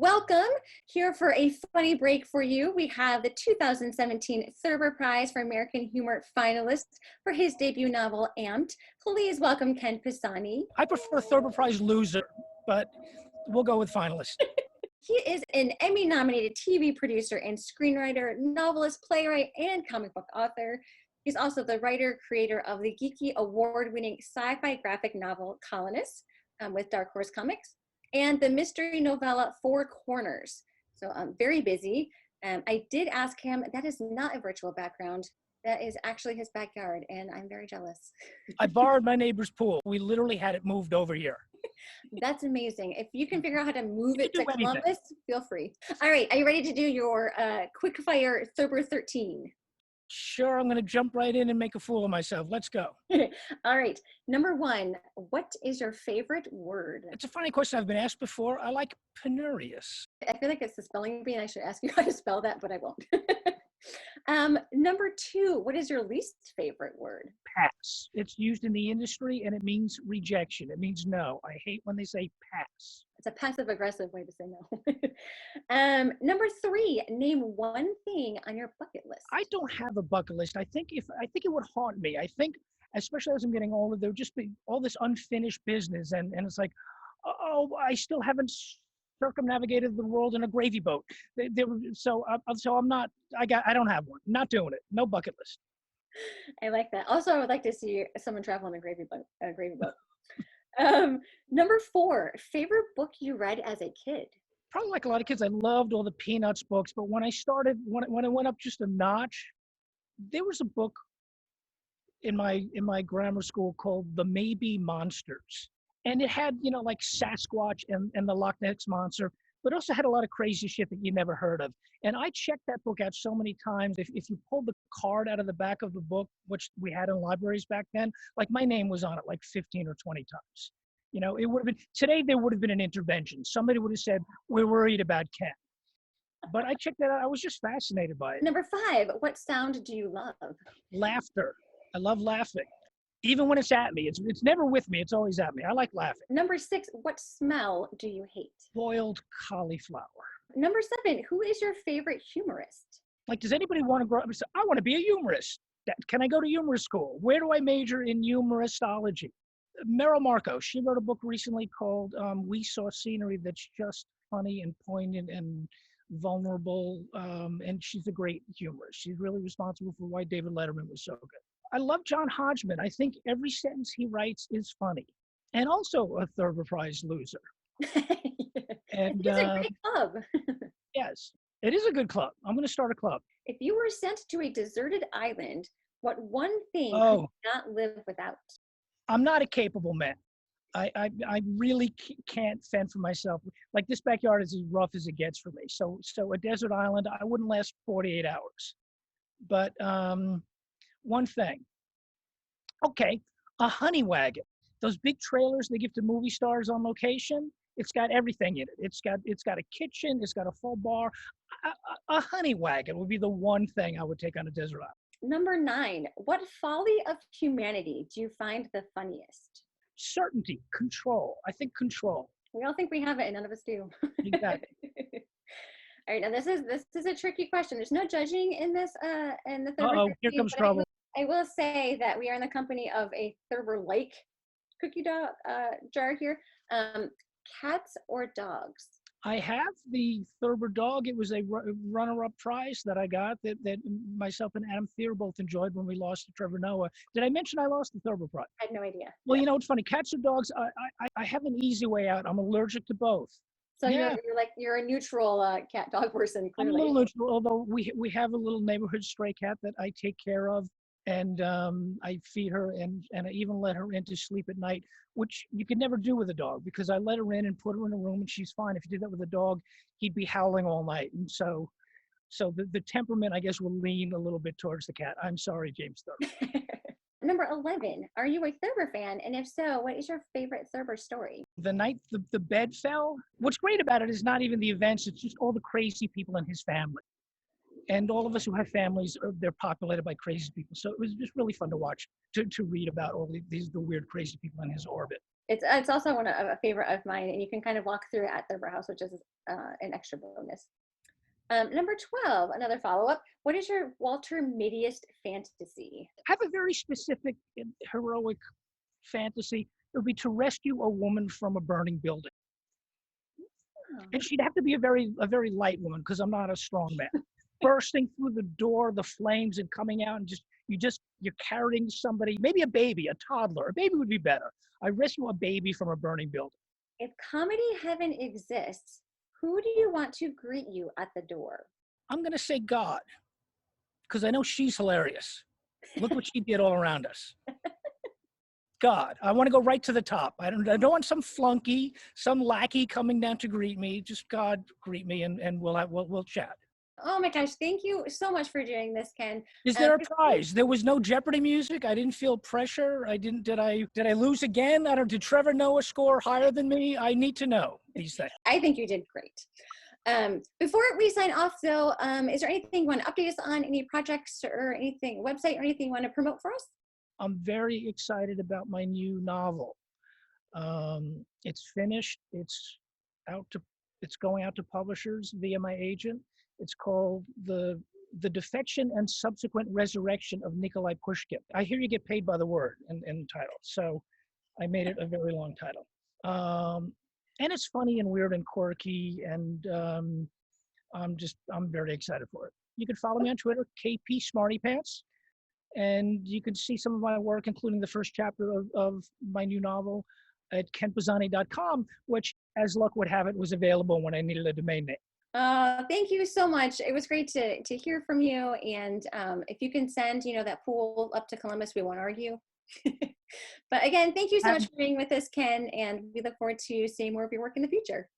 Welcome here for a funny break for you. We have the 2017 Thurber Prize for American Humor finalist for his debut novel, Amped. Please welcome Ken Pisani. I prefer Thurber Prize loser, but we'll go with finalist. He is an Emmy-nominated TV producer and screenwriter, novelist, playwright, and comic book author. He's also the writer, creator of the geeky, award-winning sci-fi graphic novel, Colonist, with Dark Horse Comics, and the mystery novella Four Corners. So very busy. I did ask him, that is not a virtual background. That is actually his backyard, and I'm very jealous. I borrowed my neighbor's pool. We literally had it moved over here. That's amazing. If you can figure out how to move it to anything. Columbus, feel free. All right, are you ready to do your quick fire Thurber 13? Sure, I'm going to jump right in and make a fool of myself. Let's go. All right, number one, what is your favorite word? It's a funny question. I've been asked before. I like penurious. I feel like it's the spelling bee and I should ask you how to spell that, but I won't. Number two, what is your least favorite word? Pass. It's used in the industry and it means rejection. It means no. I hate when they say pass. It's a passive aggressive way to say no. Number three, name one thing on your bucket list. I don't have a bucket list. I think it would haunt me. I think, especially as I'm getting older, there would just be all this unfinished business, and it's like, oh, I still haven't circumnavigated the world in a gravy boat. So I'm not. I don't have one. Not doing it. No bucket list. I like that. Also, I would like to see someone travel on a gravy boat. Number four, favorite book you read as a kid? Probably like a lot of kids, I loved all the Peanuts books, but when it went up just a notch, there was a book in my grammar school called The Maybe Monsters. And it had, like Sasquatch and the Loch Ness Monster, but also had a lot of crazy shit that you never heard of. And I checked that book out so many times. If you pulled the card out of the back of the book, which we had in libraries back then, like my name was on it like 15 or 20 times. It would have been, today there would have been an intervention. Somebody would have said, we're worried about Ken. But I checked that out. I was just fascinated by it. Number five, what sound do you love? Laughter. I love laughing. Even when it's at me. It's never with me. It's always at me. I like laughing. Number six, what smell do you hate? Boiled cauliflower. Number seven, who is your favorite humorist? Like, does anybody want to grow up and say, I want to be a humorist? Can I go to humorist school? Where do I major in humoristology? Meryl Marco, she wrote a book recently called We Saw Scenery that's just funny and poignant and vulnerable. And she's a great humorist. She's really responsible for why David Letterman was so good. I love John Hodgman. I think every sentence he writes is funny. And also a Thurber Prize loser. And, it's a great club. Yes, it is a good club. I'm going to start a club. If you were sent to a deserted island, what one thing could you not live without? I'm not a capable man. I really can't fend for myself. Like, this backyard is as rough as it gets for me. So a desert island, I wouldn't last 48 hours. But one thing. Okay, a honey wagon. Those big trailers they give to movie stars on location. It's got everything in it. It's got a kitchen. It's got a full bar. A honey wagon would be the one thing I would take on a desert island. Number nine, what folly of humanity do you find the funniest? Certainty, control. I think control. We all think we have it, and none of us do. Exactly. All right, now this is a tricky question. There's no judging in this. In the Thurber. Uh-oh, here comes trouble. I will say that we are in the company of a Thurber-like cookie jar here. Cats or dogs? I have the Thurber dog. It was a runner-up prize that I got that myself and Adam Thier both enjoyed when we lost to Trevor Noah. Did I mention I lost the Thurber Prize? I had no idea. Well, it's funny. Cats or dogs, I have an easy way out. I'm allergic to both. So you're a neutral cat dog person, clearly. I'm a little neutral, although we have a little neighborhood stray cat that I take care of. And I feed her and I even let her in to sleep at night, which you could never do with a dog because I let her in and put her in a room and she's fine. If you did that with a dog, he'd be howling all night. And so the temperament, I guess, will lean a little bit towards the cat. I'm sorry, James Thurber. Number 11, are you a Thurber fan? And if so, what is your favorite Thurber story? The night the bed fell. What's great about it is not even the events. It's just all the crazy people in his family. And all of us who have families, they're populated by crazy people. So it was just really fun to watch, to read about all the weird, crazy people in his orbit. It's also a favorite of mine, and you can kind of walk through it at Thurber House, which is an extra bonus. Number 12, another follow-up. What is your Walter middiest fantasy? I have a very specific and heroic fantasy. It would be to rescue a woman from a burning building. Oh. And she'd have to be a very light woman, because I'm not a strong man. Bursting through the door, the flames, and coming out, and you're carrying somebody, maybe a baby, a toddler. A baby would be better. I rescue a baby from a burning building. If comedy heaven exists, who do you want to greet you at the door? I'm going to say God, because I know she's hilarious. Look what she did all around us. God, I want to go right to the top. I don't want some flunky, some lackey coming down to greet me. Just God greet me, and we'll chat. Oh my gosh, thank you so much for doing this, Ken. Is there a prize? There was no Jeopardy music. I didn't feel pressure. Did I lose again? Did Trevor Noah score higher than me? I need to know these things. I think you did great. Before we sign off though, is there anything you want to update us on, any projects or anything, website or anything you want to promote for us? I'm very excited about my new novel. It's finished. It's going out to publishers via my agent. It's called The Defection and Subsequent Resurrection of Nikolai Pushkin. I hear you get paid by the word in title, so I made it a very long title. And it's funny and weird and quirky, and I'm very excited for it. You can follow me on Twitter, KP Smartypants, and you can see some of my work, including the first chapter of my new novel, at kenpisani.com, which, as luck would have it, was available when I needed a domain name. Thank you so much. It was great to hear from you. And if you can send, that pool up to Columbus, we won't argue. But again, thank you so much for being with us, Ken. And we look forward to seeing more of your work in the future.